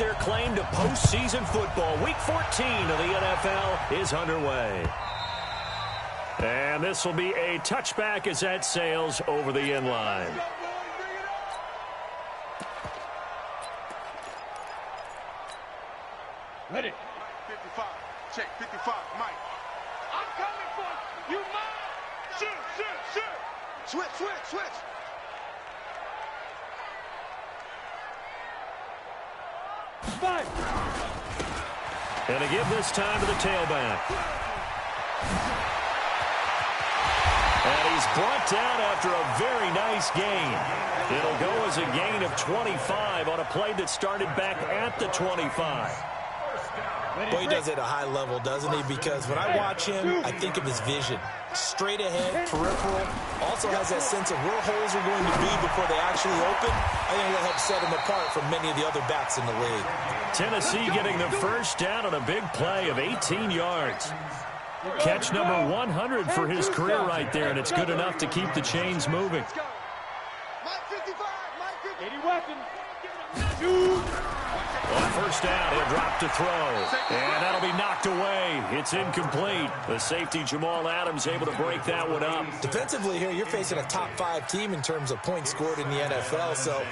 their claim to postseason football. Week 14 of the NFL is underway. And this will be a touchback as that sails over the end line. Ready. 55. Check 55. Mike. I'm coming for you. You mine. Shoot. Switch. Five. And to give this time to the tailback. And he's brought down after a very nice gain. It'll go as a gain of 25 on a play that started back at the 25. Well, he does it at a high level, doesn't he? Because when I watch him, I think of his vision. Straight ahead, peripheral. Also has that sense of where holes are going to be before they actually open. I think that helps set him apart from many of the other backs in the league. Tennessee getting the first down on a big play of 18 yards. Catch number 100 for his career right there, and it's good enough to keep the chains moving. Mike 55. Mike 55. 80 weapons. Shoot. On first down, he'll drop to throw. And that'll be knocked away. It's incomplete. The safety, Jamal Adams, able to break that one up. Defensively here, you're facing a top-5 team in terms of points scored in the NFL. So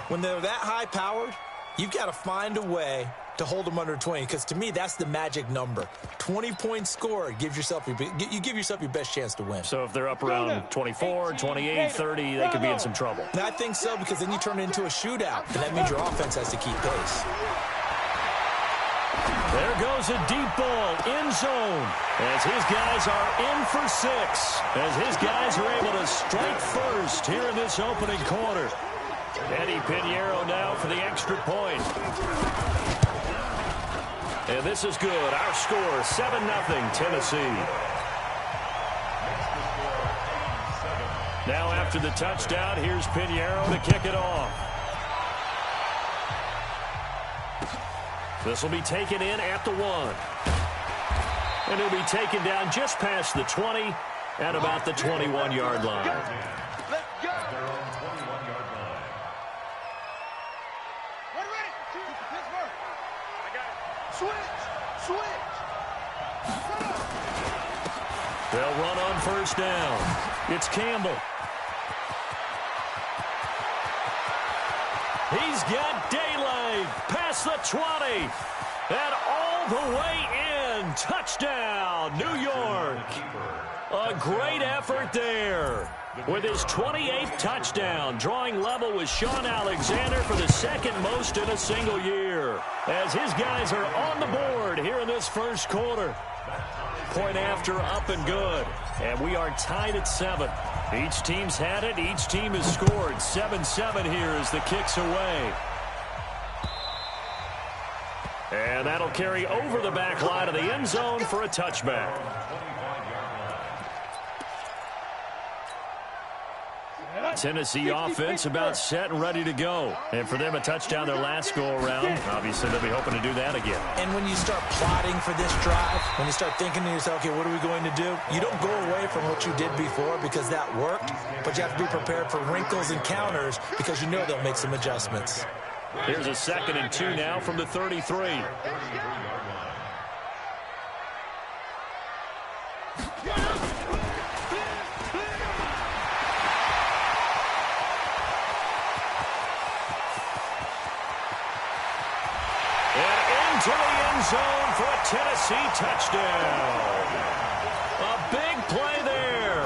when they're that high-powered, you've got to find a way to hold them under 20, because to me, that's the magic number. 20 points scored gives yourself you give yourself your best chance to win. So if they're up around 24, 28, 30, they could be in some trouble. And I think so, because then you turn it into a shootout, and that means your offense has to keep pace. There goes a deep ball, end zone, as his guys are in for 6, as his guys are able to strike first here in this opening quarter. Eddie Pinheiro now for the extra point. And this is good. Our score, 7-0 Tennessee. Now after the touchdown, here's Pinheiro to kick it off. This will be taken in at the 1. And it'll be taken down just past the 20 at about the 21-yard line. Let's go. Switch. They'll run on first down. It's Campbell. He's got daylight past the 20. And all the way in. Touchdown, New York. A great effort there. With his 28th touchdown, drawing level with Sean Alexander for the second most in a single year. As his guys are on the board here in this first quarter. Point after, up and good. And we are tied at 7. Each team's had it. Each team has scored. 7-7 here as the kick's away. And that'll carry over the back line of the end zone for a touchback. Tennessee offense about set and ready to go. And for them, a touchdown their last go-around. Obviously, they'll be hoping to do that again. And when you start plotting for this drive, when you start thinking to yourself, okay, what are we going to do? You don't go away from what you did before because that worked, but you have to be prepared for wrinkles and counters because you know they'll make some adjustments. Here's a 2nd and 2 now from the 33. To the end zone for a Tennessee touchdown. A big play there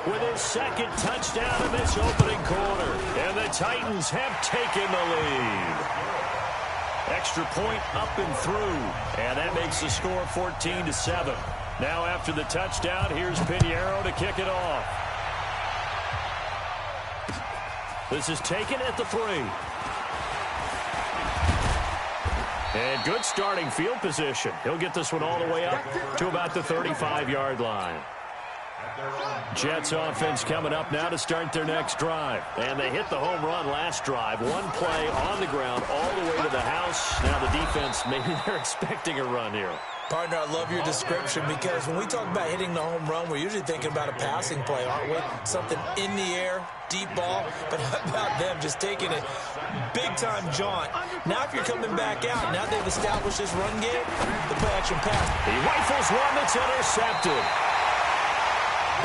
with his 2nd touchdown in this opening quarter. And the Titans have taken the lead. Extra point up and through. And that makes the score 14-7. Now after the touchdown, here's Pinheiro to kick it off. This is taken at the 3. And good starting field position. He'll get this one all the way up to about the 35-yard line. Jets offense coming up now to start their next drive. And they hit the home run last drive. One play on the ground all the way to the house. Now the defense, maybe they're expecting a run here. Partner, I love your description because when we talk about hitting the home run, we're usually thinking about a passing play, aren't we? Something in the air, deep ball. But how about them just taking it big-time jaunt? Now if you're coming back out, now they've established this run game, the play-action pass. He rifles one that's intercepted.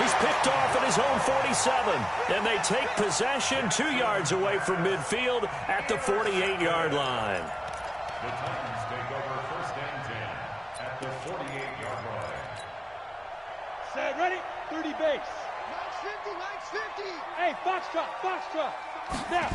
He's picked off at his own 47, and they take possession 2 yards away from midfield at the 48-yard line. The Titans take over 1st and 10 at the 48-yard line. Set, ready? 30 base. Max 50, Max 50. Hey, foxtrot, foxtrot. Now.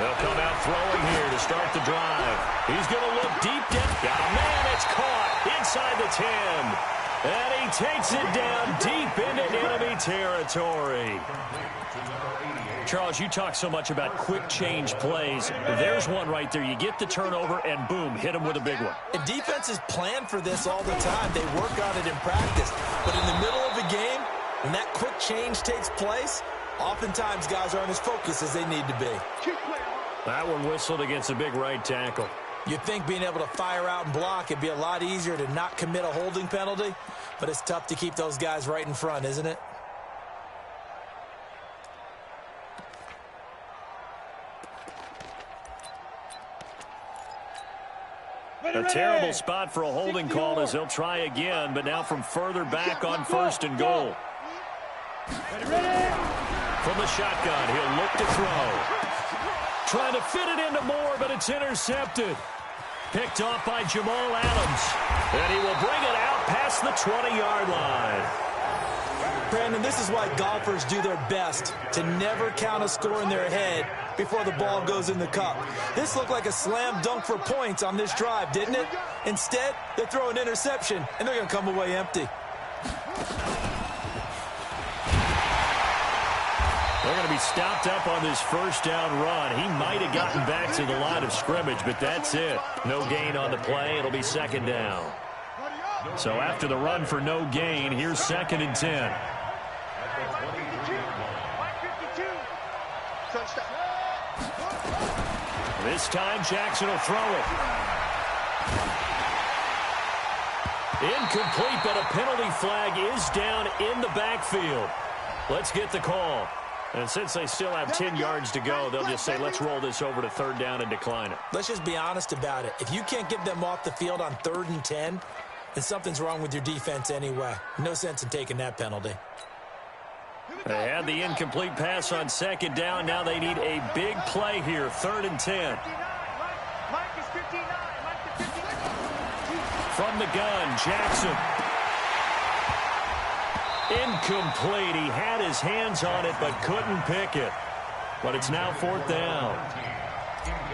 They'll come out throwing here to start the drive. He's going to look deep down. Got a man. It's caught inside the 10. And he takes it down deep into enemy territory. Charles, you talk so much about quick change plays. There's one right there. You get the turnover, and boom, hit him with a big one. And defenses plan for this all the time. They work on it in practice. But in the middle of a game, when that quick change takes place, oftentimes guys aren't as focused as they need to be. That one whistled against a big right tackle. You'd think being able to fire out and block, it'd be a lot easier to not commit a holding penalty, but it's tough to keep those guys right in front, isn't it? A terrible spot for a holding call as they'll try again, but now from further back on 1st and goal. From the shotgun, he'll look to throw. Trying to fit it into Moore, but it's intercepted. Picked off by Jamal Adams. And he will bring it out past the 20-yard line. Brandon, this is why golfers do their best to never count a score in their head before the ball goes in the cup. This looked like a slam dunk for points on this drive, didn't it? Instead, they throw an interception, and they're going to come away empty. They're going to be stopped up on this 1st down run. He might have gotten back to the line of scrimmage, but that's it. No gain on the play. It'll be 2nd down. So after the run for no gain, here's 2nd and 10. This time Jackson will throw it. Incomplete, but a penalty flag is down in the backfield. Let's get the call. And since they still have 10 yards to go, they'll just say, let's roll this over to 3rd down and decline it. Let's just be honest about it. If you can't get them off the field on 3rd and 10, then something's wrong with your defense anyway. No sense in taking that penalty. They had the incomplete pass on 2nd down. Now they need a big play here, 3rd and 10. From the gun, Jackson. Incomplete. He had his hands on it but couldn't pick it. But it's now 4th down.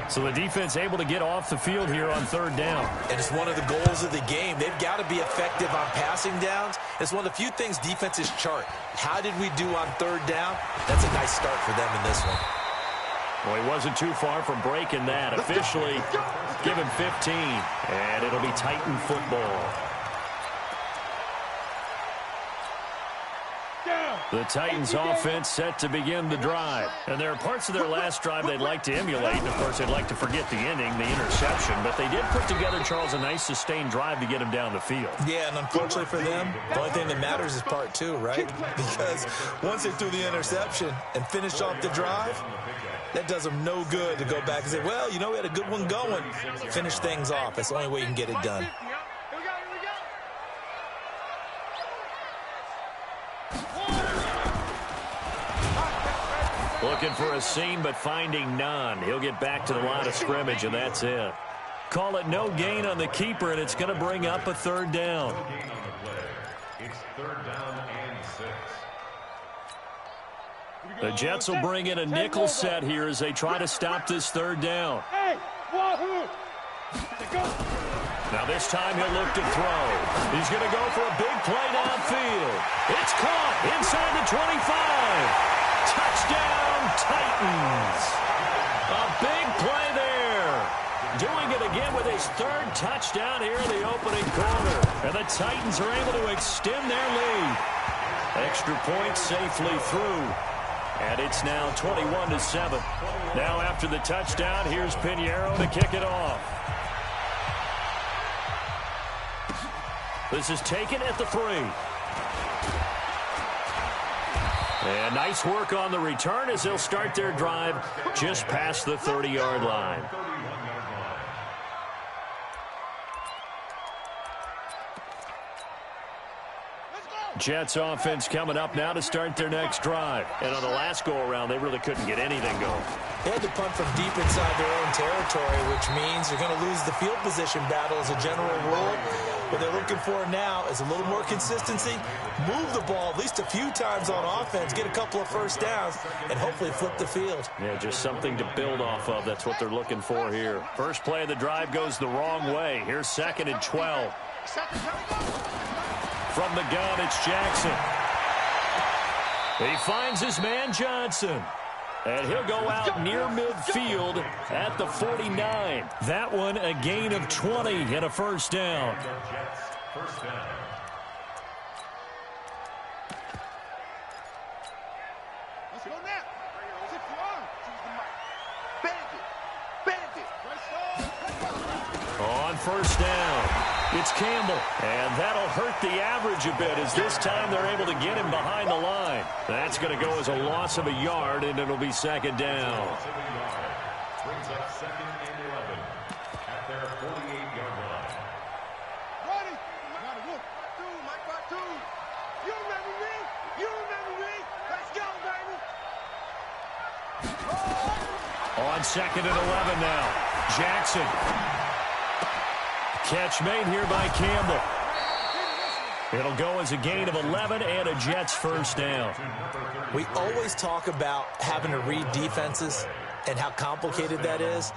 So the defense able to get off the field here on 3rd down. And it's one of the goals of the game. They've got to be effective on passing downs. It's one of the few things defenses chart. How did we do on 3rd down? That's a nice start for them in this one. Well, he wasn't too far from breaking that. Officially, give him 15. And it'll be Titan football. The Titans offense set to begin the drive. And there are parts of their last drive they'd like to emulate. And, of course, they'd like to forget the ending, the interception. But they did put together, Charles, a nice sustained drive to get him down the field. Yeah, and unfortunately for them, the only thing that matters is part 2, right? Because once they threw the interception and finished off the drive, that does them no good to go back and say, well, you know, we had a good one going. Finish things off. That's the only way you can get it done. Looking for a seam, but finding none. He'll get back to the line of scrimmage, and that's it. Call it no gain on the keeper, and it's going to bring up a 3rd down. No gain on the play. It's 3rd down and 6. The Jets will bring in a nickel set here as they try to stop this 3rd down. Hey, wahoo! Now this time he'll look to throw. He's going to go for a big play downfield. It's caught inside the 25. Touchdown, Titans. A big play there. Doing it again with his 3rd touchdown here in the opening quarter. And the Titans are able to extend their lead. Extra point safely through. And it's now 21-7. Now after the touchdown, here's Pinheiro to kick it off. This is taken at the 3. And nice work on the return as they'll start their drive just past the 30-yard line. Jets offense coming up now to start their next drive. And on the last go-around, they really couldn't get anything going. They had to punt from deep inside their own territory, which means you're going to lose the field position battle as a general rule. What they're looking for now is a little more consistency, move the ball at least a few times on offense, get a couple of first downs, and hopefully flip the field. Yeah, just something to build off of. That's what they're looking for here. First play of the drive goes the wrong way. Here's 2nd and 12. From the gun, it's Jackson. He finds his man Johnson. And he'll go out near midfield at the 49. That one a gain of 20 and a first down. Let's go now. Sit on. Bandit. On first down, it's Campbell. And that'll hurt the average a bit as this time they're able to get him behind the line. That's going to go as a loss of a yard, and it'll be 2nd down. Brings up 2nd and 11 at their 48-yard line. Ready? Mike, two. You remember me? Let's go, baby. On 2nd and 11 now, Jackson. Catch made here by Campbell. It'll go as a gain of 11 and a Jets first down. We always talk about having to read defenses and how complicated that is.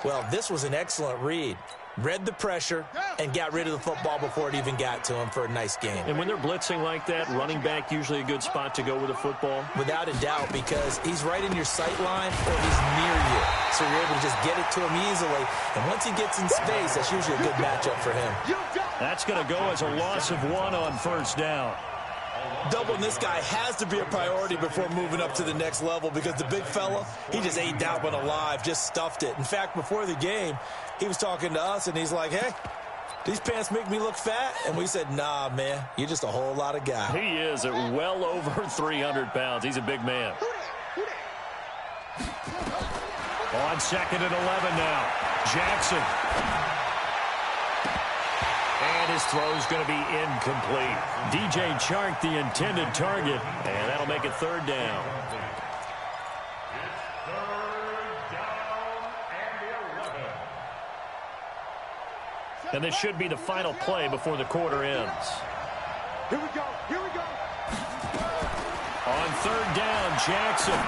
Well, this was an excellent read. Read the pressure and got rid of the football before it even got to him for a nice game. And when they're blitzing like that, running back usually a good spot to go with the football? Without a doubt, because he's right in your sight line or he's near you. So you're able to just get it to him easily. And once he gets in space, that's usually a good matchup for him. That's going to go as a loss of 1 on first down. Doubling this guy has to be a priority before moving up to the next level because the big fella, he just ate that one alive, just stuffed it. In fact, before the game, he was talking to us, and he's like, hey, these pants make me look fat? And we said, nah, man, you're just a whole lot of guy. He is at well over 300 pounds. He's a big man. On 2nd and 11 now, Jackson. And his throw's going to be incomplete. DJ Chark, the intended target, and that'll make it 3rd down. And this should be the final play before the quarter ends. Here we go. On 3rd down, Jackson.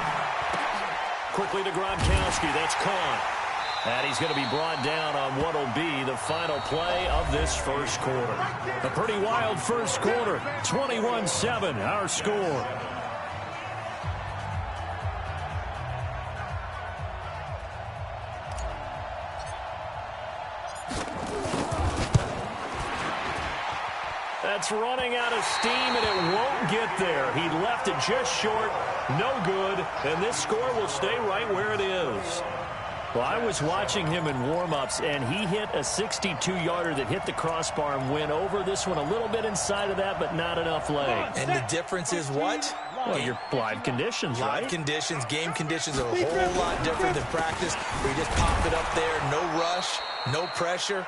Quickly to Gronkowski. That's caught. And he's going to be brought down on what will be the final play of this first quarter. A pretty wild first quarter. 21-7, our score. That's running out of steam, and it won't get there. He left it just short. No good. And this score will stay right where it is. Well, I was watching him in warm-ups, and he hit a 62-yarder that hit the crossbar and went over. This one a little bit inside of that, but not enough leg. And the difference is what? Well, your live conditions, right? Live conditions, game conditions are a whole lot different than practice, where you just pop it up there, no rush, no pressure.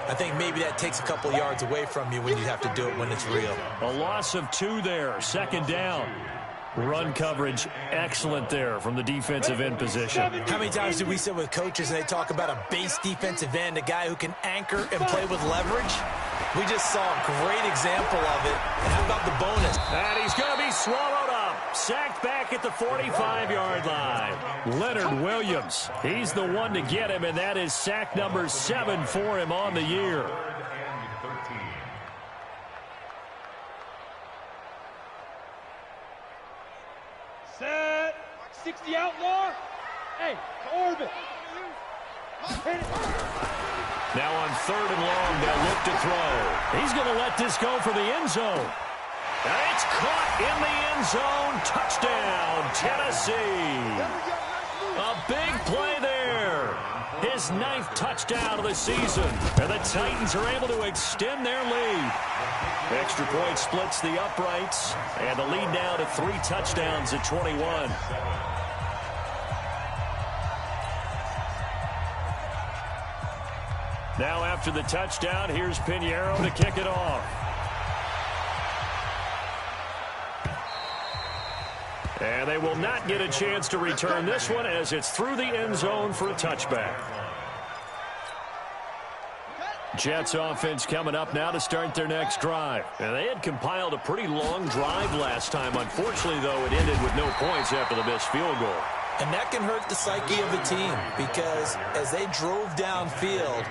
I think maybe that takes a couple yards away from you when you have to do it when it's real. A loss of 2 there, 2nd down. Run coverage, excellent there from the defensive end position. How many times do we sit with coaches and they talk about a base defensive end, a guy who can anchor and play with leverage? We just saw a great example of it. And how about the bonus? And he's going to be swallowed up. Sacked back at the 45-yard line. Leonard Williams, he's the one to get him, and that is sack number 7 for him on the year. Set. 60 outlaw. Hey, to orbit. Now on 3rd and long, they'll look to throw. He's going to let this go for the end zone. And it's caught in the end zone. Touchdown, Tennessee. A big play there. his 9th touchdown of the season. And the Titans are able to extend their lead. Extra point splits the uprights, and the lead now to 3 touchdowns at 21. Now after the touchdown, here's Pinheiro to kick it off. And they will not get a chance to return this one as it's through the end zone for a touchback. Jets offense coming up now to start their next drive. And they had compiled a pretty long drive last time. Unfortunately, though, it ended with no points after the missed field goal. And that can hurt the psyche of a team because as they drove downfield,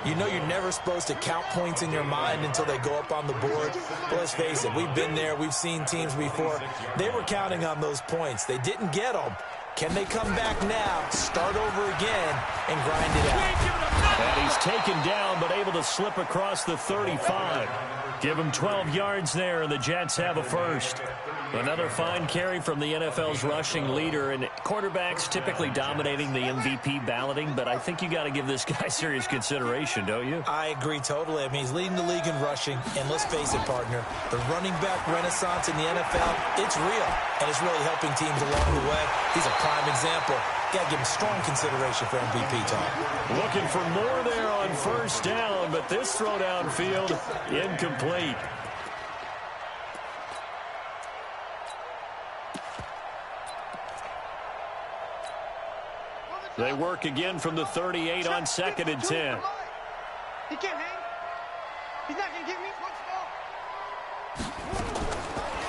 you know you're never supposed to count points in your mind until they go up on the board. But let's face it, we've been there. We've seen teams before. They were counting on those points. They didn't get them. Can they come back now, start over again, and grind it out? And he's taken down but able to slip across the 35. Give him 12 yards there, and the Jets have a first. Another fine carry from the NFL's rushing leader, and quarterbacks typically dominating the MVP balloting, but I think you got to give this guy serious consideration, don't you? I agree totally. I mean, he's leading the league in rushing, and let's face it, partner, the running back renaissance in the NFL, it's real, and it's really helping teams along the way. He's a prime example. Got to give him strong consideration for MVP talk. Looking for more there on first down, but this throw downfield incomplete. They work again from the 38 on 2nd and 10. He can't hang. He's not going to get me.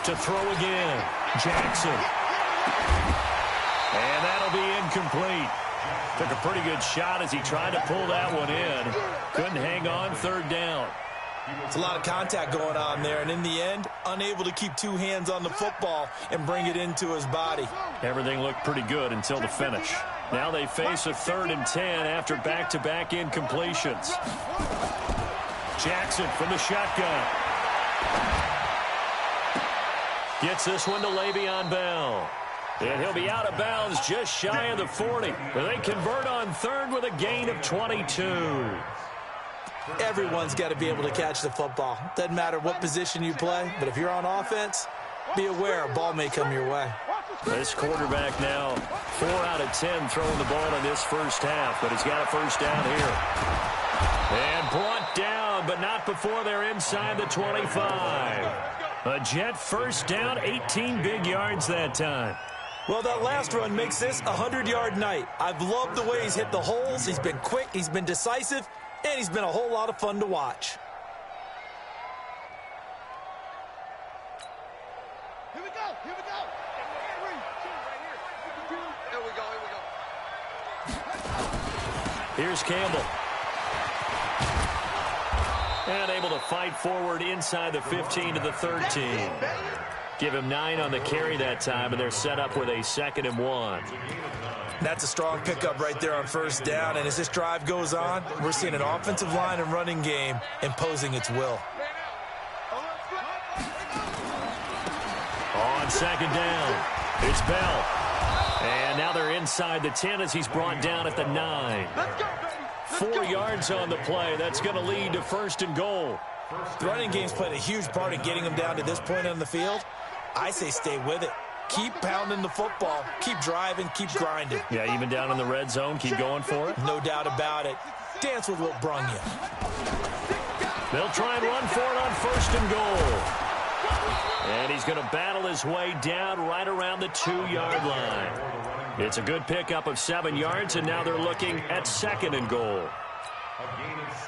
To throw again. Jackson. And that'll be incomplete. Took a pretty good shot as he tried to pull that one in. Couldn't hang on 3rd down. It's a lot of contact going on there, and in the end, unable to keep 2 hands on the football and bring it into his body. Everything looked pretty good until the finish. Now they face a 3rd and 10 after back-to-back incompletions. Jackson from the shotgun. Gets this one to Le'Veon Bell. And he'll be out of bounds just shy of the 40. But they convert on 3rd with a gain of 22. Everyone's got to be able to catch the football. Doesn't matter what position you play, but if you're on offense, be aware a ball may come your way. This quarterback now 4 out of 10 throwing the ball in this first half, but he's got a first down here. And brought down, but not before they're inside the 25. A Jet first down, 18 big yards that time. Well, that last run makes this a 100-yard night. I've loved the way he's hit the holes. He's been quick, he's been decisive, and he's been a whole lot of fun to watch. Here we go. Here we go. Here we go. Here's Campbell. And able to fight forward inside the 15 to the 13. Give him 9 on the carry that time, and they're set up with a 2nd and 1. That's a strong pickup right there on first down, and as this drive goes on, we're seeing an offensive line and running game imposing its will. On 2nd down, it's Bell. And now they're inside the 10 as he's brought down at the 9. 4 yards on the play. That's going to lead to 1st and goal. The running game's played a huge part in getting them down to this point on the field. I say stay with it. Keep pounding the football. Keep driving. Keep grinding. Yeah, even down in the red zone, keep going for it. No doubt about it. Dance with what brung you. They'll try and run for it on 1st and goal. And he's going to battle his way down right around the 2-yard line. It's a good pickup of 7 yards, and now they're looking at 2nd and goal.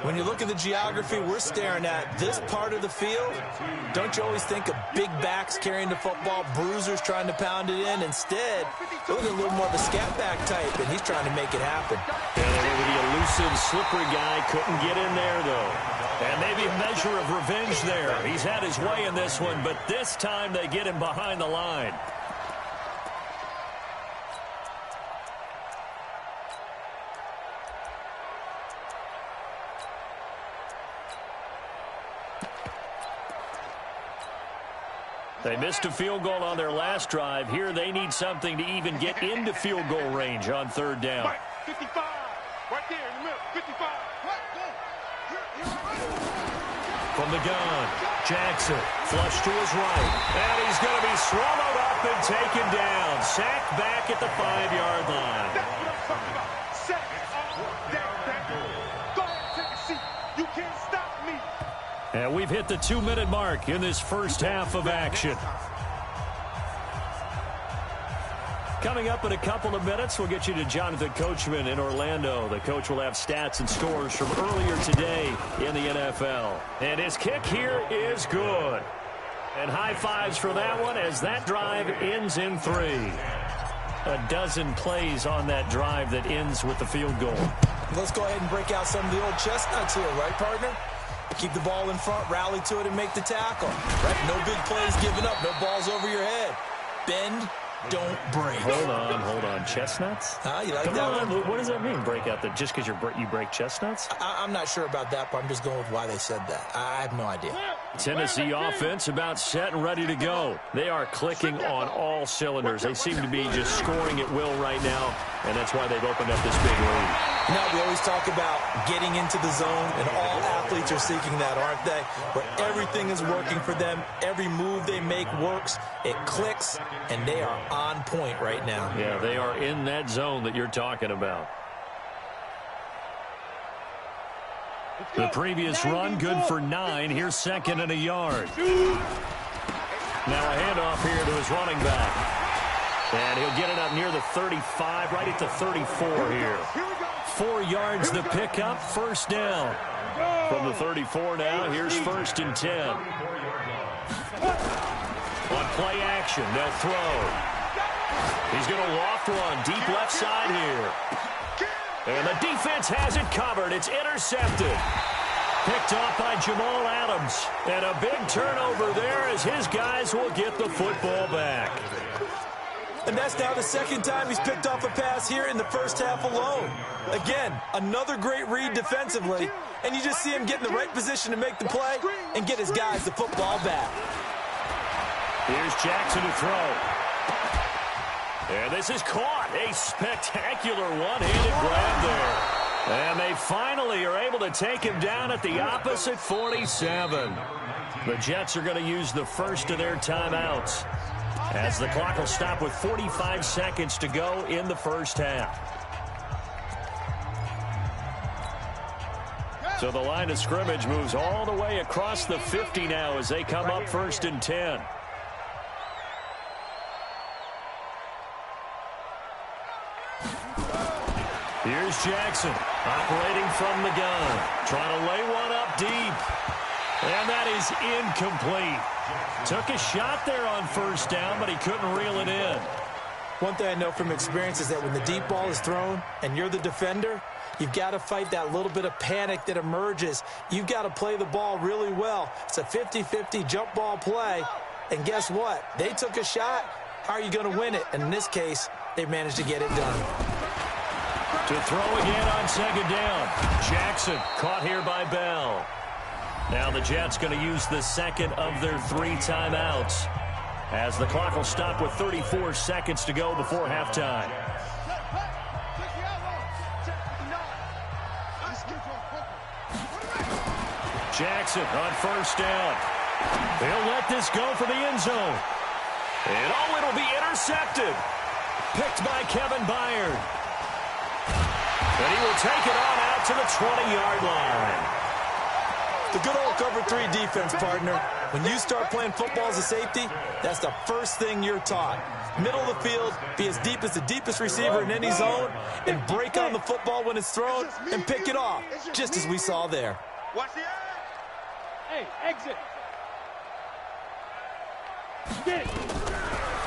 When you look at the geography we're staring at, this part of the field, don't you always think of big backs carrying the football, bruisers trying to pound it in? Instead, look at a little more of a scat back type, and he's trying to make it happen. And the elusive, slippery guy couldn't get in there, though. And maybe a measure of revenge there. He's had his way in this one, but this time they get him behind the line. They missed a field goal on their last drive. Here they need something to even get into field goal range on 3rd down. 55. Right From the gun, Jackson, flush to his right. And he's going to be swallowed up and taken down. Sacked back at the 5-yard line. That's what I'm talking about. Sack all day. Go ahead, take a seat. You can't stop me. And we've hit the 2-minute mark in this first half of action. Coming up in a couple of minutes, we'll get you to Jonathan Coachman in Orlando. The coach will have stats and scores from earlier today in the NFL. And his kick here is good. And high fives for that one as that drive ends in 3. A dozen plays on that drive that ends with the field goal. Let's go ahead and break out some of the old chestnuts here, right, partner? Keep the ball in front, rally to it, and make the tackle. Right? No big plays given up, no balls over your head. Bend, don't break. Hold on. Chestnuts? You like Come that on. one? What does that mean, break out? Just because you break chestnuts? I'm not sure about that, but I'm just going with why they said that. I have no idea. Tennessee offense about set and ready to go. They are clicking on all cylinders. They seem to be just scoring at will right now, and that's why they've opened up this big lead. You know, we always talk about getting into the zone, and all athletes are seeking that, aren't they? Where everything is working for them. Every move they make works. It clicks, and they are on point right now. Yeah, they are in that zone that you're talking about. The previous run, good for 9. Here's second and a yard. Now a handoff here to his running back. And he'll get it up near the 35, right at the 34 here. 4 yards the pickup, first down. From the 34 now, here's first and 10. On play action, they'll throw. He's going to loft one, deep left side here. And the defense has it covered. It's intercepted. Picked off by Jamal Adams. And a big turnover there as his guys will get the football back. And that's now the second time he's picked off a pass here in the first half alone. Again, another great read defensively. And you just see him get in the right position to make the play and get his guys the football back. Here's Jackson to throw. And this is caught. A spectacular one-handed grab there. And they finally are able to take him down at the opposite 47. The Jets are going to use the first of their timeouts as the clock will stop with 45 seconds to go in the first half. So the line of scrimmage moves all the way across the 50 now as they come up first and 10. Here's Jackson, operating from the gun, trying to lay one up deep. And that is incomplete. Took a shot there on first down, but he couldn't reel it in. One thing I know from experience is that when the deep ball is thrown and you're the defender, you've got to fight that little bit of panic that emerges. You've got to play the ball really well. It's a 50-50 jump ball play. And guess what? They took a shot. How are you going to win it? And in this case, they managed to get it done. To throw again on second down. Jackson caught here by Bell. Now the Jets going to use the second of their 3 timeouts as the clock will stop with 34 seconds to go before halftime. Jackson on first down. They'll let this go for the end zone. And it'll be intercepted. Picked by Kevin Byard. And he will take it on out to the 20-yard line. The good old cover 3 defense, partner. When you start playing football as a safety, that's the first thing you're taught. Middle of the field, be as deep as the deepest receiver in any zone, and break on the football when it's thrown and pick it off, just as we saw there. Watch the eye. Hey, exit.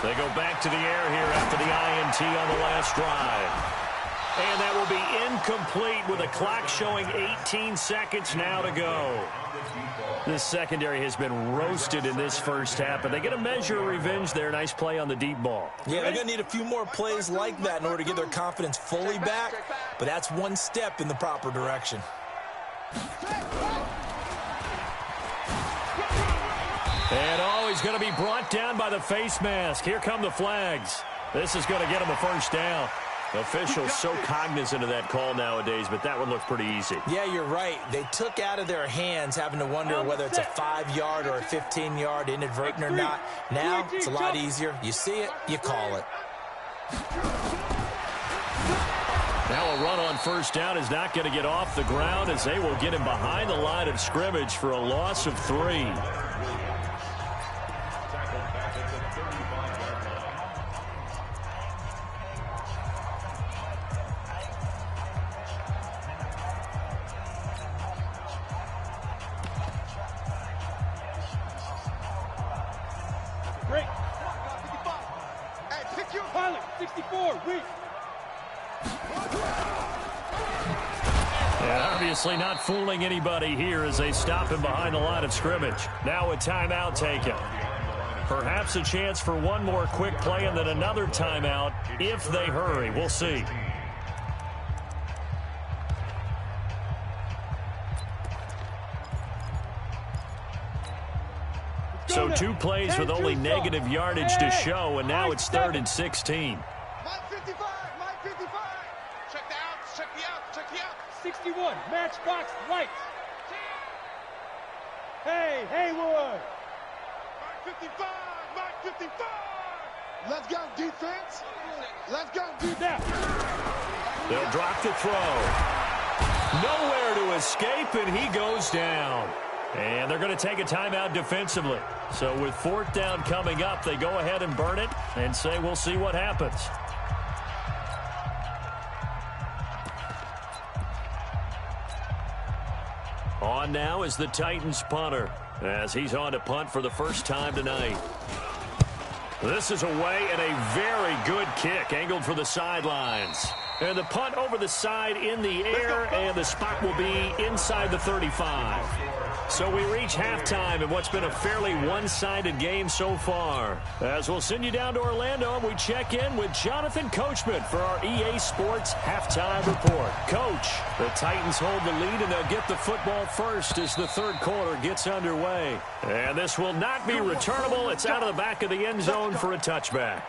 They go back to the air here after the INT on the last drive. And that will be incomplete with a clock showing 18 seconds now to go. This secondary has been roasted in this first half, but they get a measure of revenge there. Nice play on the deep ball. Yeah, they're going to need a few more plays like that in order to get their confidence fully back, but that's one step in the proper direction. And he's going to be brought down by the face mask. Here come the flags. This is going to get him a first down. Officials so cognizant of that call nowadays, but that one looked pretty easy. Yeah, you're right. They took out of their hands having to wonder whether it's a 5-yard or a 15-yard inadvertent or not. Now, it's a lot easier. You see it, you call it. Now a run on first down is not going to get off the ground as they will get him behind the line of scrimmage for a loss of 3. Great. 55. Hey, pick your pilot. 64. Weak. And obviously not fooling anybody here as they stop him behind the line of scrimmage. Now a timeout taken. Perhaps a chance for one more quick play and then another timeout if they hurry. We'll see. So 2 plays with only negative yardage to show, and now it's 3rd and 16. Mike 55, Mike 55. Check the outs, check the outs, check the outs. 61. Matchbox lights. Hey, Haywood. Mike 55, Mike 55. Let's go, defense. Let's go, defense. They'll drop the throw. Nowhere to escape, and he goes down. And they're going to take a timeout defensively. So with 4th down coming up, they go ahead and burn it and say we'll see what happens. On now is the Titans punter as he's on to punt for the first time tonight. This is away and a very good kick angled for the sidelines. And the punt over the side in the air, and the spot will be inside the 35. So we reach halftime in what's been a fairly one-sided game so far. As we'll send you down to Orlando, we check in with Jonathan Coachman for our EA Sports Halftime Report. Coach, the Titans hold the lead, and they'll get the football first as the 3rd quarter gets underway. And this will not be returnable. It's out of the back of the end zone for a touchback.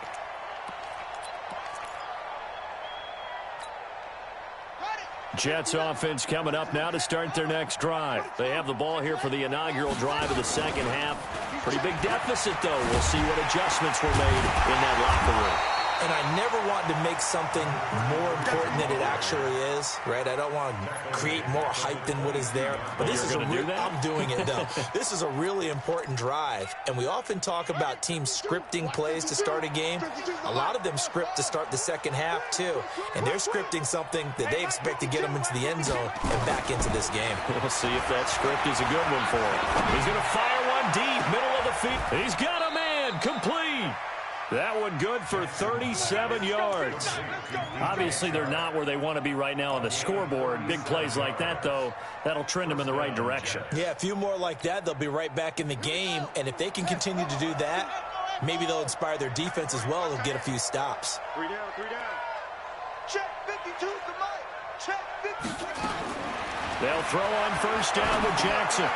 Jets offense coming up now to start their next drive. They have the ball here for the inaugural drive of the second half. Pretty big deficit, though. We'll see what adjustments were made in that locker room. And I never want to make something more important than it actually is, right? I don't want to create more hype than what is there. But this is I'm doing it, though. This is a really important drive. And we often talk about teams scripting plays to start a game. A lot of them script to start the second half, too. And they're scripting something that they expect to get them into the end zone and back into this game. We'll see if that script is a good one for him. He's going to fire one deep, middle of the field. He's got a man, complete. That one good for 37 yards. Obviously, they're not where they want to be right now on the scoreboard. Big plays like that, though, that'll trend them in the right direction. Yeah, a few more like that, they'll be right back in the game. And if they can continue to do that, maybe they'll inspire their defense as well and get a few stops. 3 down, 3 down. Check 52 to Mike. Check 52. They'll throw on first down with Jackson.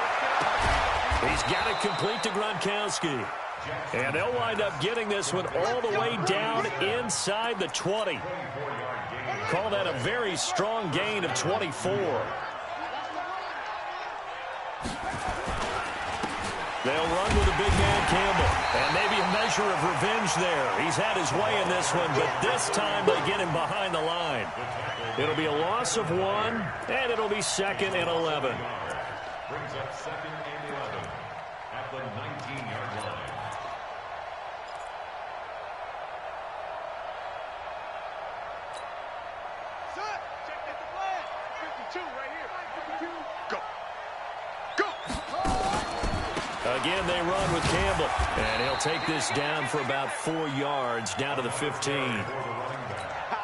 He's got it complete to Gronkowski. And they'll wind up getting this one all the way down inside the 20. Call that a very strong gain of 24. They'll run with a big man Campbell. And maybe a measure of revenge there. He's had his way in this one, but this time they get him behind the line. It'll be a loss of 1, and it'll be 2nd and 11. Brings up 2nd and 11 at the 19-yard line. Check the flag. 52 right here. 52. Go. Go. Again, they run with Campbell. And he'll take this down for about 4 yards, down to the 15.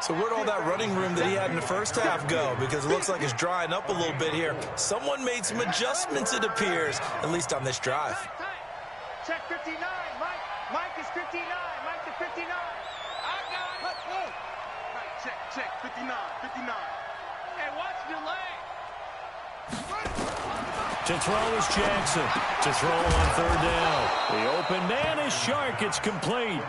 So where'd all that running room that he had in the first half go? Because it looks like it's drying up a little bit here. Someone made some adjustments, it appears, at least on this drive. Check 59. Mike is 59. Mike to 59. I got it. Let's go. Right, check 59, 59. Hey, watch the lane. To throw is Jackson. To throw on third down. The open man is Shark. It's complete.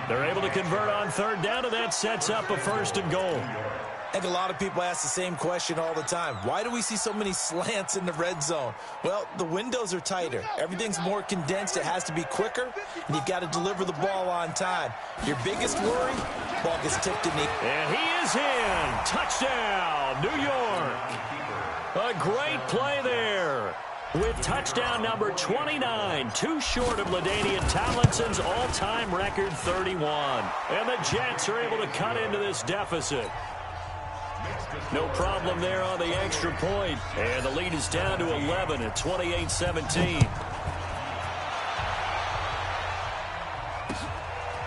They're able to convert on third down, and that sets up a 1st and goal. I think a lot of people ask the same question all the time. Why do we see so many slants in the red zone? Well, the windows are tighter. Everything's more condensed. It has to be quicker, and you've got to deliver the ball on time. Your biggest worry, ball gets tipped in the... And he is in. Touchdown, New York. A great play there. With touchdown number 29, too short of LaDainian Tomlinson's all-time record 31. And the Jets are able to cut into this deficit. No problem there on the extra point. And the lead is down to 11 at 28-17.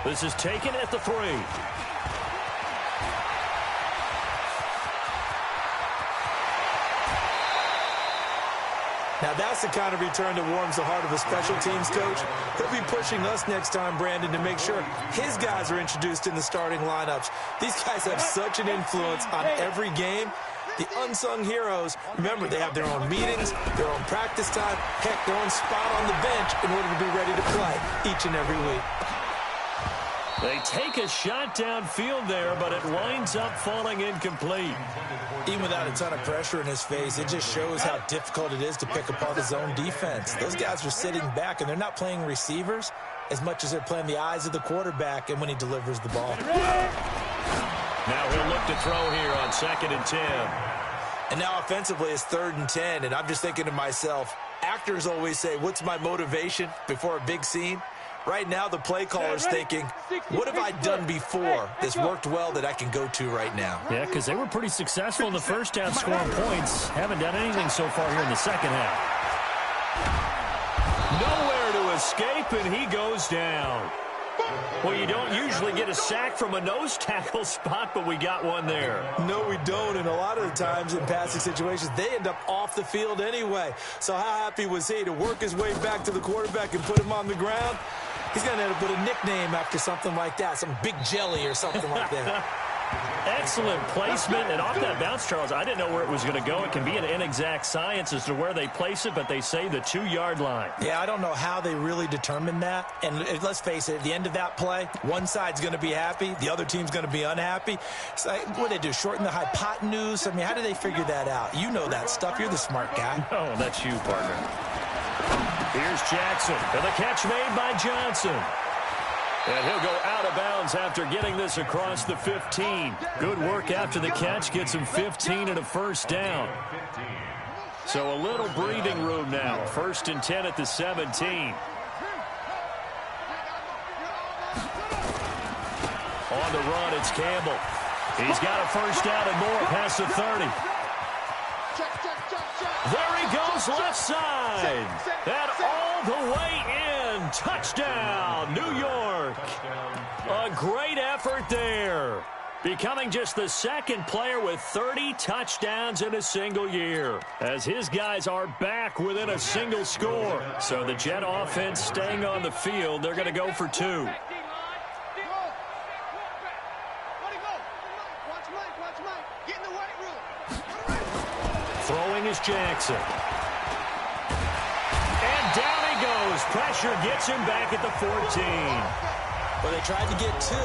This is taken at the 3. Now, that's the kind of return that warms the heart of a special teams coach. He'll be pushing us next time, Brandon, to make sure his guys are introduced in the starting lineups. These guys have such an influence on every game. The unsung heroes, remember, they have their own meetings, their own practice time, heck, their own spot on the bench in order to be ready to play each and every week. They take a shot downfield there, but it winds up falling incomplete. Even without a ton of pressure in his face, it just shows how difficult it is to pick apart his own defense. Those guys are sitting back, and they're not playing receivers as much as they're playing the eyes of the quarterback and when he delivers the ball. Now he'll look to throw here on 2nd and 10. And now offensively it's 3rd and 10, and I'm just thinking to myself, actors always say, what's my motivation before a big scene? Right now, the play caller's thinking, what have I done before that's worked well that I can go to right now? Yeah, because they were pretty successful in the first half scoring points. Haven't done anything so far here in the second half. Nowhere to escape, and he goes down. Well, you don't usually get a sack from a nose tackle spot, but we got one there. No, we don't, and a lot of the times in passing situations, they end up off the field anyway. So how happy was he to work his way back to the quarterback and put him on the ground? He's going to end up with a nickname after something like that, some Big Jelly or something like that. Excellent placement, and off that bounce, Charles, I didn't know where it was going to go. It can be an inexact science as to where they place it, but they say the 2-yard line. Yeah, I don't know how they really determine that. And let's face it, at the end of that play, one side's going to be happy, the other team's going to be unhappy. So, what do they do, shorten the hypotenuse? I mean, how do they figure that out? You know that stuff. You're the smart guy. Oh, that's you, partner. Here's Jackson, and the catch made by Johnson. And he'll go out of bounds after getting this across the 15. Good work after the catch. Gets him 15 and a 1st down. So a little breathing room now. 1st and 10 at the 17. On the run, it's Campbell. He's got a 1st down and more past the 30. There he goes, left side. And all the way in. Touchdown, New York. A great effort there. Becoming just the 2nd player with 30 touchdowns in a single year. As his guys are back within a single score. So the Jet offense staying on the field. They're going to go for 2. Throwing is Jackson. And down he goes. Pressure gets him back at the 14. Well, they tried to get 2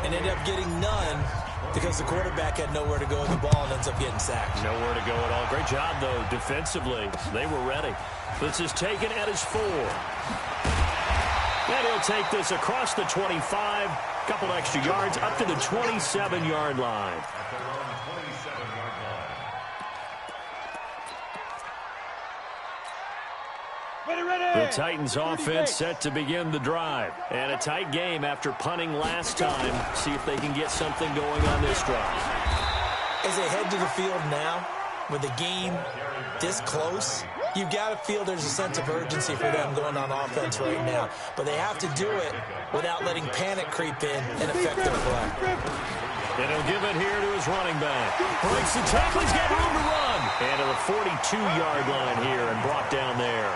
and ended up getting none because the quarterback had nowhere to go with the ball and ends up getting sacked. Nowhere to go at all. Great job, though, defensively. They were ready. This is taken at his 4. And he'll take this across the 25. Couple extra yards up to the 27-yard line. The Titans offense set to begin the drive. And a tight game after punting last time. See if they can get something going on this drive. As they head to the field now, with the game this close, you've got to feel there's a sense of urgency for them going on offense right now. But they have to do it without letting panic creep in and affect their play. And he'll give it here to his running back. Breaks the tackle. He's got room to run. And to the 42-yard line here and brought down there.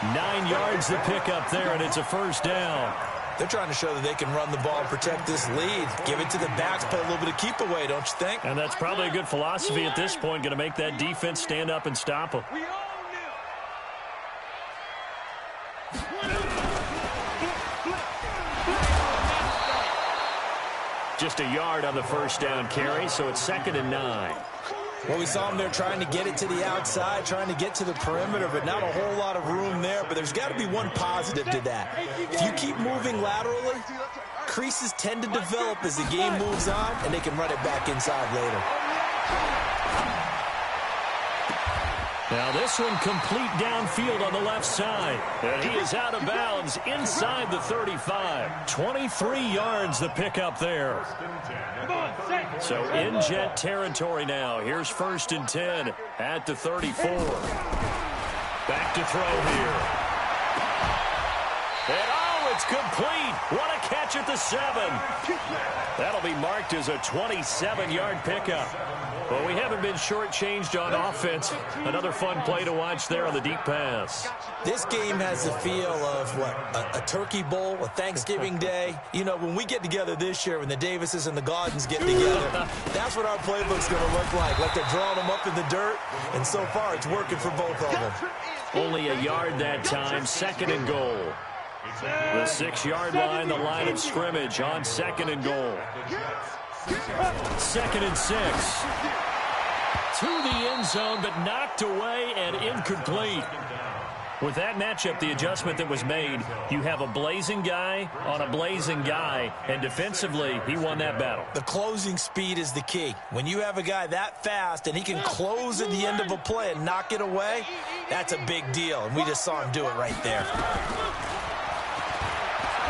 9 yards the pickup there, and it's a 1st down. They're trying to show that they can run the ball and protect this lead. Give it to the backs, play a little bit of keep away, don't you think? And that's probably a good philosophy at this point, going to make that defense stand up and stop them. just a yard on the first down carry, so it's 2nd and 9. Well, we saw him there trying to get it to the outside, trying to get to the perimeter, but not a whole lot of room there. But there's got to be one positive to that. If you keep moving laterally, creases tend to develop as the game moves on, and they can run it back inside later. Now this one complete downfield on the left side. And he is out of bounds inside the 35. 23 yards the pickup there. So in Jet territory now. Here's 1st and 10 at the 34. Back to throw here. And oh, it's complete. What a catch at the 7. That'll be marked as a 27-yard pickup. Well, we haven't been shortchanged on offense. Another fun play to watch there on the deep pass. This game has the feel of, what, a turkey bowl, a Thanksgiving day. You know, when we get together this year, when the Davises and the Gaudens get together, that's what our playbook's going to look like they're drawing them up in the dirt, and so far it's working for both of them. Only a yard that time, 2nd and goal. The 6-yard line, the line of scrimmage on 2nd and goal. 2nd and 6. To the end zone, but knocked away and incomplete. With that matchup, the adjustment that was made, you have a blazing guy on a blazing guy, and defensively, he won that battle. The closing speed is the key. When you have a guy that fast and he can close at the end of a play and knock it away, that's a big deal, and we just saw him do it right there.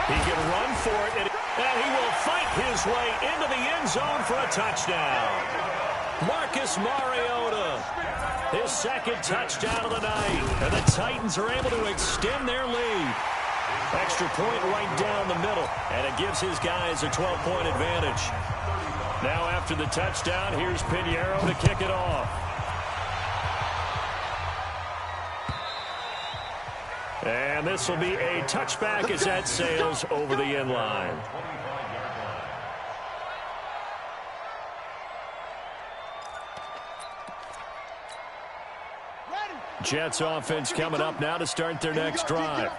He can run for it, and he will fight his way into the end zone for a touchdown. Marcus Mariota, his 2nd touchdown of the night, and the Titans are able to extend their lead. Extra point right down the middle, and it gives his guys a 12-point advantage. Now after the touchdown, here's Pinheiro to kick it off. And this will be a touchback as that sails over the end line. Jets offense coming up now to start their next drive.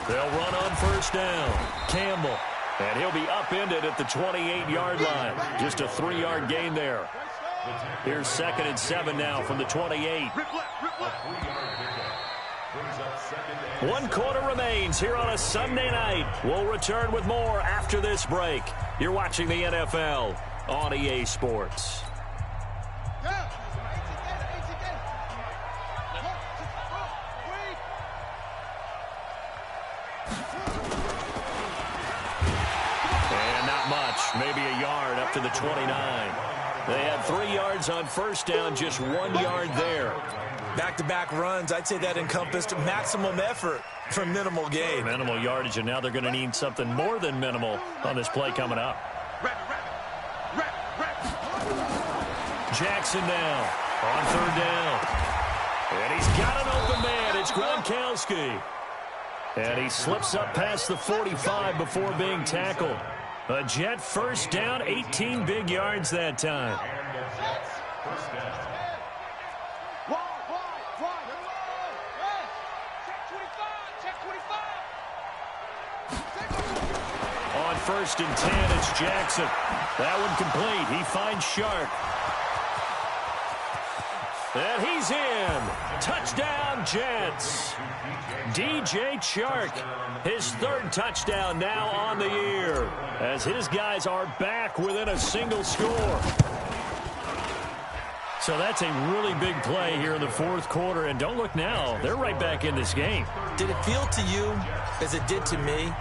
They'll run on 1st down. Campbell. And he'll be upended at the 28-yard line. Just a 3-yard gain there. Here's 2nd and 7 now from the 28. 1 quarter remains here on a Sunday night. We'll return with more after this break. You're watching the NFL on EA Sports. Maybe a yard up to the 29. They had 3 yards on 1st down, just 1 yard there. Back-to-back runs, I'd say that encompassed maximum effort for minimal gain. Minimal yardage, and now they're going to need something more than minimal on this play coming up. Jackson now on 3rd down. And he's got an open man. It's Gronkowski. And he slips up past the 45 before being tackled. A Jet 1st down, 18 big yards that time. On 1st and 10, it's Jackson. That one complete. He finds Shark. And he's in. Touchdown, Jets. DJ Chark, his 3rd touchdown now on the year, as his guys are back within a single score. So that's a really big play here in the 4th quarter, and don't look now, they're right back in this game. Did it feel to you, as it did to me,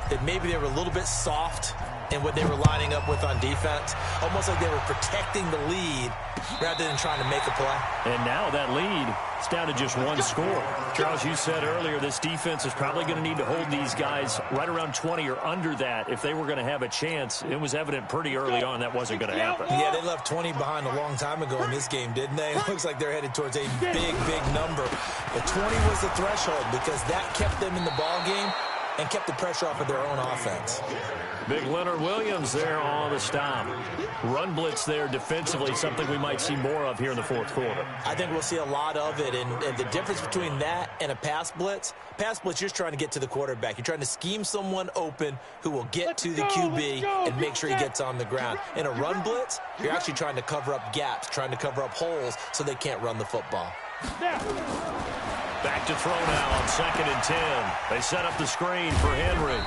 that maybe they were a little bit soft in what they were lining up with on defense? Almost like they were protecting the lead rather than trying to make a play. And now that lead is down to just 1 score. Charles, you said earlier this defense is probably going to need to hold these guys right around 20 or under that if they were going to have a chance. It was evident pretty early on that wasn't going to happen. Yeah, they left 20 behind a long time ago in this game, didn't they? It looks like they're headed towards a big, big number. But 20 was the threshold because that kept them in the ball game and kept the pressure off of their own offense. Big Leonard Williams there on the stop. Run blitz there defensively, something we might see more of here in the fourth quarter. I think we'll see a lot of it, and the difference between that and a pass blitz, you're just trying to get to the quarterback. You're trying to scheme someone open who will get to the QB and make sure he gets on the ground. In a run blitz, you're actually trying to cover up gaps, trying to cover up holes so they can't run the football. Back to throw now on 2nd and 10. They set up the screen for Henry.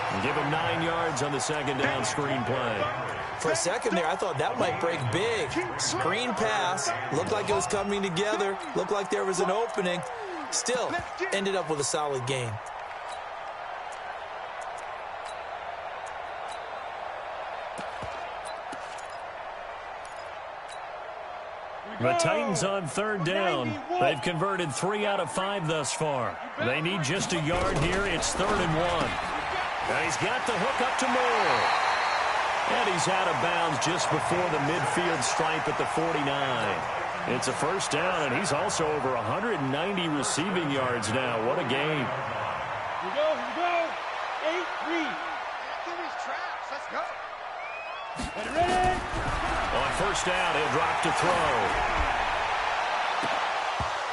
And give him 9 yards on the second down screen play. For a second there, I thought that might break big. Screen pass. Looked like it was coming together. Looked like there was an opening. Still, ended up with a solid game. The Titans on 3rd down. They've converted 3 out of 5 thus far. They need just a yard here. It's 3rd and 1. And he's got the hook up to Moore. And he's out of bounds just before the midfield stripe at the 49. It's a first down, and he's also over 190 receiving yards now. What a game. Here we go. 8-3. Give these traps. Let's go. Ready? On first down, he'll drop to throw.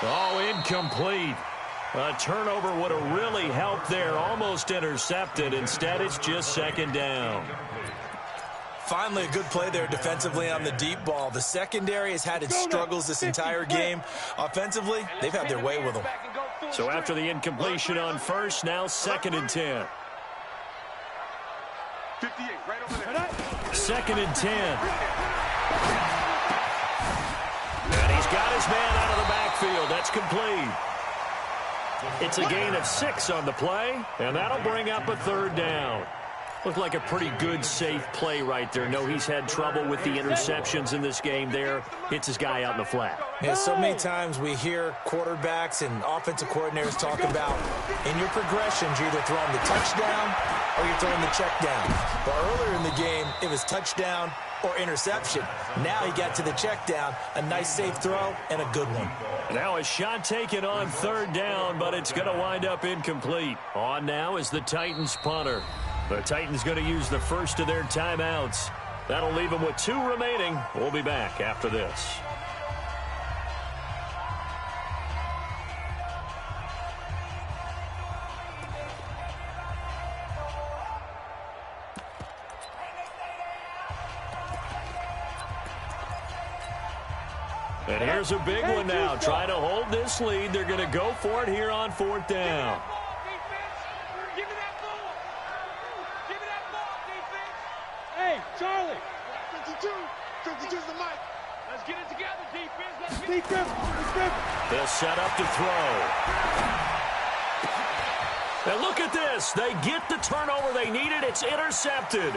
Oh, incomplete. A turnover would have really helped there. Almost intercepted. Instead, it's just 2nd down. Finally, a good play there defensively on the deep ball. The secondary has had its struggles this entire game. Offensively, they've had their way with them. So after the incompletion on first, now 2nd and 10. 58, right over there. 2nd and 10. And he's got his man out of the backfield. That's complete. It's a gain of 6 on the play, and that'll bring up a 3rd down. Looked like a pretty good, safe play right there. No, he's had trouble with the interceptions in this game there. Hits his guy out in the flat. Yeah, so many times we hear quarterbacks and offensive coordinators talk about in your progressions, you're either throwing the touchdown or you're throwing the check down. But earlier in the game, it was touchdown or interception. Now he got to the check down, a nice safe throw, and a good one. Now a shot taken on 3rd down, but it's going to wind up incomplete. On now is the Titans punter. The Titans going to use the first of their timeouts. That'll leave them with 2 remaining. We'll be back after this. And here's a big one now. Trying to hold this lead. They're going to go for it here on 4th down. Give me that ball. Give me that ball, defense. Hey, Charlie. 52. 52's the mic. Let's get it together, defense. Let's get it. They'll set up to throw. And look at this. They get the turnover they needed. It's intercepted.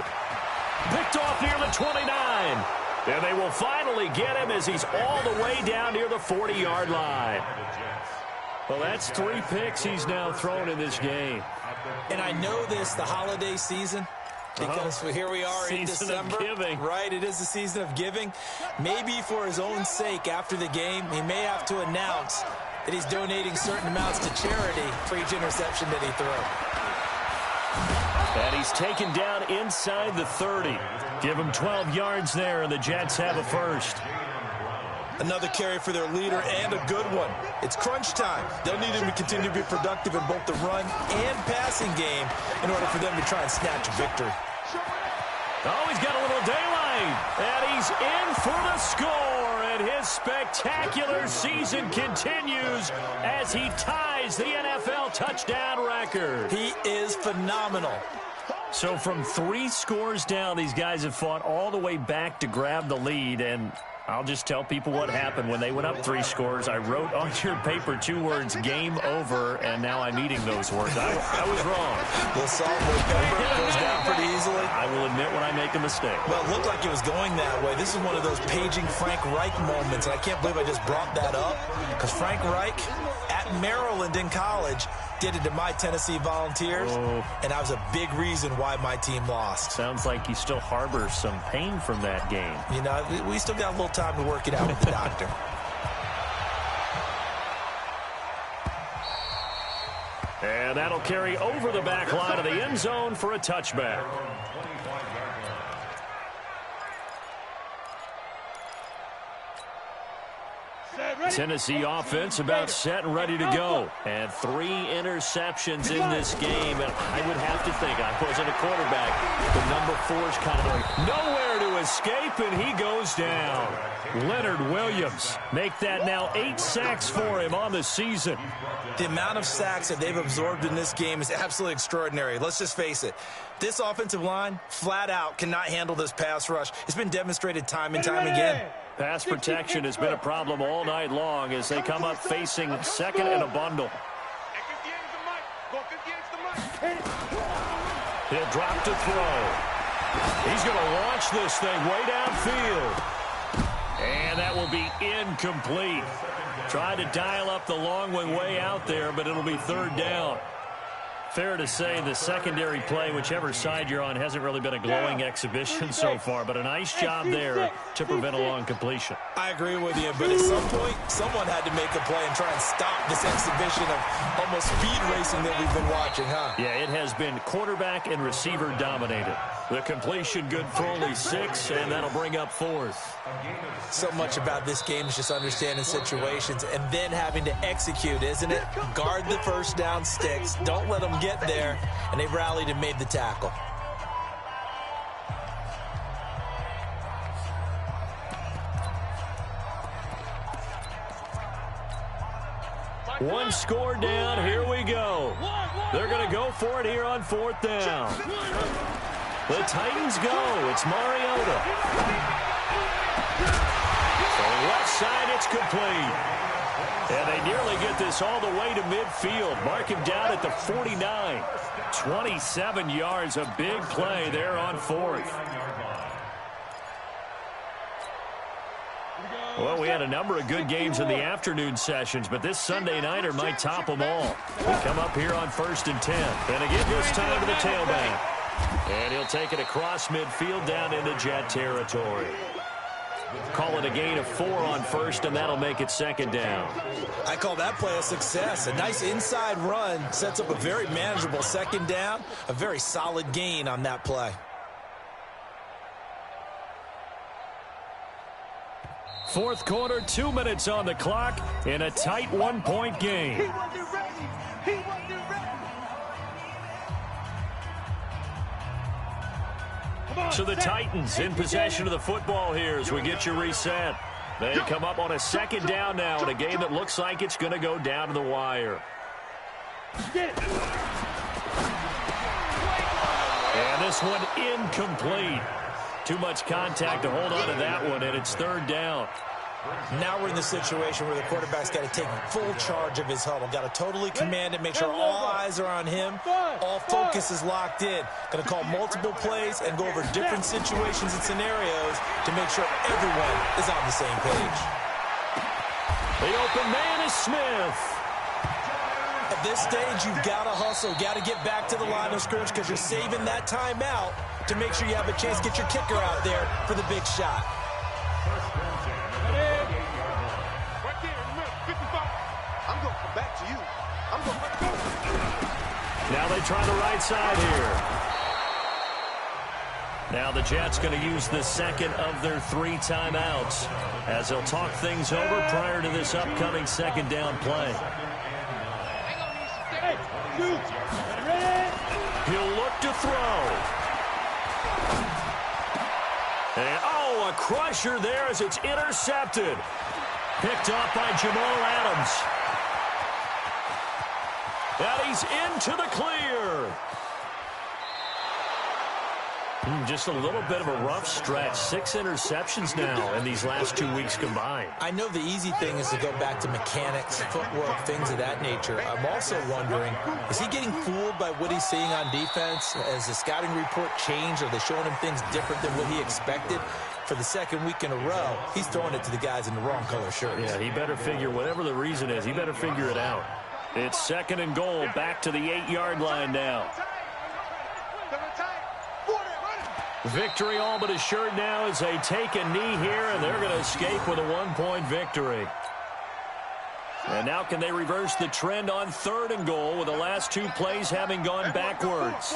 Picked off near the 29. And they will finally get him as he's all the way down near the 40-yard line. Well, that's 3 picks he's now thrown in this game. And I know this, the holiday season, because here we are in December. Season of giving. Right, it is the season of giving. Maybe for his own sake after the game, he may have to announce that he's donating certain amounts to charity for each interception that he threw. And he's taken down inside the 30. Give him 12 yards there, and the Jets have a first. Another carry for their leader, and a good one. It's crunch time. They'll need him to continue to be productive in both the run and passing game in order for them to try and snatch a victory. Oh, he's got a little daylight, and he's in for the score, and his spectacular season continues as he ties the NFL touchdown record. He is phenomenal. So from 3 scores down, these guys have fought all the way back to grab the lead, and I'll just tell people what happened when they went up 3 scores. I wrote on your paper 2 words, game over, and now I'm eating those words. I was wrong. The salt and pepper goes down pretty easily. I will admit when I make a mistake. Well, it looked like it was going that way. This is one of those paging Frank Reich moments, and I can't believe I just brought that up, because Frank Reich at Maryland in college did it to my Tennessee Volunteers, and that was a big reason why my team lost. Sounds like you still harbor some pain from that game. You know, we still got a little time to work it out with the doctor. And And that'll carry over the back line of the end zone for a touchback. Tennessee offense about set and ready to go. And 3 interceptions in this game. And I would have to think, I wasn't a quarterback, but number 4 is kind of like nowhere to escape, and he goes down. Leonard Williams, make that now 8 sacks for him on the season. The amount of sacks that they've absorbed in this game is absolutely extraordinary. Let's just face it. This offensive line, flat out, cannot handle this pass rush. It's been demonstrated time and time again. Pass protection has been a problem all night long as they come up facing second and a bundle. He'll drop to throw. He's going to launch this thing way downfield. And that will be incomplete. Tried to dial up the long one way out there, but it'll be 3rd down. Fair to say the secondary play, whichever side you're on, hasn't really been a glowing exhibition so far, but a nice job there to prevent a long completion. I agree with you, but at some point, someone had to make a play and try and stop this exhibition of almost speed racing that we've been watching, huh? Yeah, it has been quarterback and receiver dominated. The completion good for only 6, and that'll bring up 4th. So much about this game is just understanding situations and then having to execute, isn't it? Guard the first down sticks. Don't let them get there. And they rallied and made the tackle. One score down. Here we go. They're going to go for it here on 4th down. The Titans go. It's Mariota. So left side, it's complete. And they nearly get this all the way to midfield. Mark him down at the 49. 27 yards, a big play there on 4th. Well, we had a number of good games in the afternoon sessions, but this Sunday nighter might top them all. We come up here on 1st and 10. And again, this time to the tailback. And he'll take it across midfield down into Jet territory. Call it a gain of 4 on 1st, and that'll make it 2nd down. I call that play a success. A nice inside run sets up a very manageable 2nd down. A very solid gain on that play. Fourth quarter, 2 minutes on the clock in a tight 1-point game. He wasn't ready. He wasn't ready. So the Titans in possession of the football here as we get you reset. They come up on a 2nd down now in a game that looks like it's going to go down to the wire. And this one incomplete. Too much contact to hold on to that one, and it's 3rd down. Now we're in the situation where the quarterback's got to take full charge of his huddle. Got to totally command it, make sure all eyes are on him. All focus is locked in. Going to call multiple plays and go over different situations and scenarios to make sure everyone is on the same page. The open man is Smith. At this stage, you've got to hustle. Got to get back to the line of scrimmage because you're saving that timeout to make sure you have a chance to get your kicker out there for the big shot. I'm going to come back to you. I'm going to go. Now they try the right side here. Now the Jets going to use the 2nd of their 3 timeouts as they'll talk things over prior to this upcoming 2nd down play. He'll look to throw. And, oh, a crusher there as it's intercepted. Picked off by Jamal Adams. And he's into the clear. Just a little bit of a rough stretch. 6 interceptions now in these last 2 weeks combined. I know the easy thing is to go back to mechanics, footwork, things of that nature. I'm also wondering, is he getting fooled by what he's seeing on defense? Has the scouting report changed? Are they showing him things different than what he expected? For the 2nd week in a row, he's throwing it to the guys in the wrong color shirts. Yeah, he better figure, whatever the reason is, he better figure it out. It's 2nd and goal, back to the 8-yard line now. Victory all but assured now as they take a knee here, and they're going to escape with a 1-point victory. And now can they reverse the trend on 3rd and goal with the last 2 plays having gone backwards?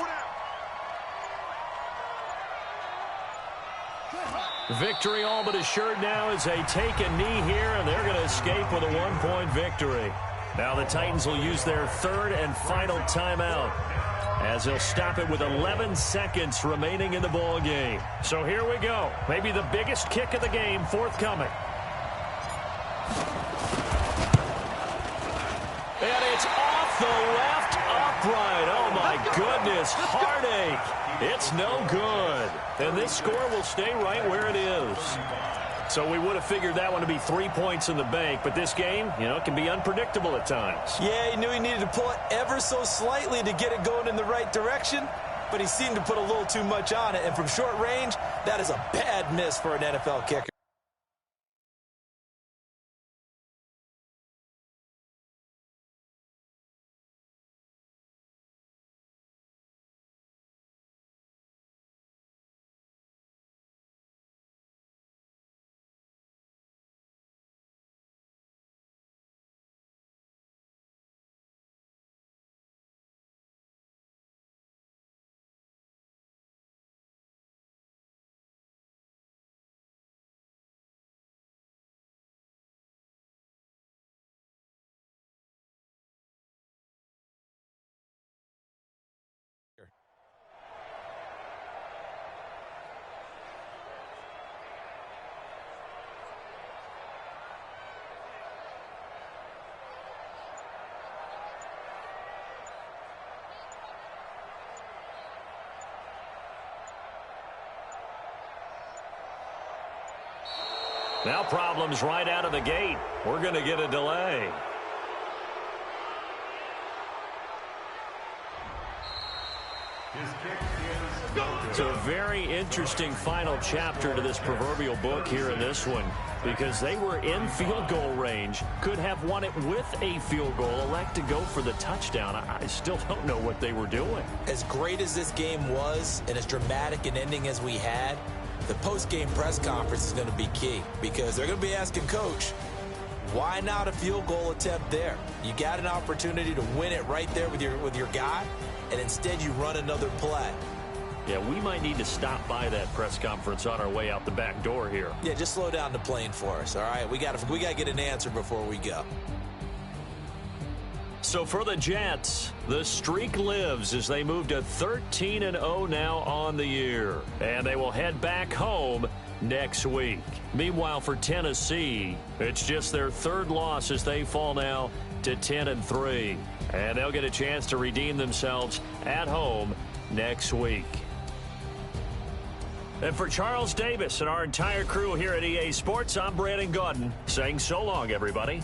Victory all but assured now as they take a knee here, and they're going to escape with a 1-point victory. Now the Titans will use their 3rd and final timeout as they'll stop it with 11 seconds remaining in the ball game. So here we go. Maybe the biggest kick of the game forthcoming. And it's off the left upright. Oh, my goodness. Heartache. It's no good. And this score will stay right where it is. So we would have figured that one to be 3 points in the bank. But this game, you know, can be unpredictable at times. Yeah, he knew he needed to pull it ever so slightly to get it going in the right direction. But he seemed to put a little too much on it. And from short range, that is a bad miss for an NFL kicker. Now problems right out of the gate. We're going to get a delay. It's a very interesting final chapter to this proverbial book here in this one, because they were in field goal range, could have won it with a field goal, elect to go for the touchdown. I still don't know what they were doing. As great as this game was and as dramatic an ending as we had, the post-game press conference is going to be key, because they're going to be asking Coach, why not a field goal attempt there? You got an opportunity to win it right there with your guy, and instead you run another play. Yeah, we might need to stop by that press conference on our way out the back door here. Yeah, just slow down the plane for us, all right? We got to get an answer before we go. So for the Jets, the streak lives as they move to 13-0 now on the year. And they will head back home next week. Meanwhile, for Tennessee, it's just their 3rd loss as they fall now to 10-3. And they'll get a chance to redeem themselves at home next week. And for Charles Davis and our entire crew here at EA Sports, I'm Brandon Gaudin saying so long, everybody.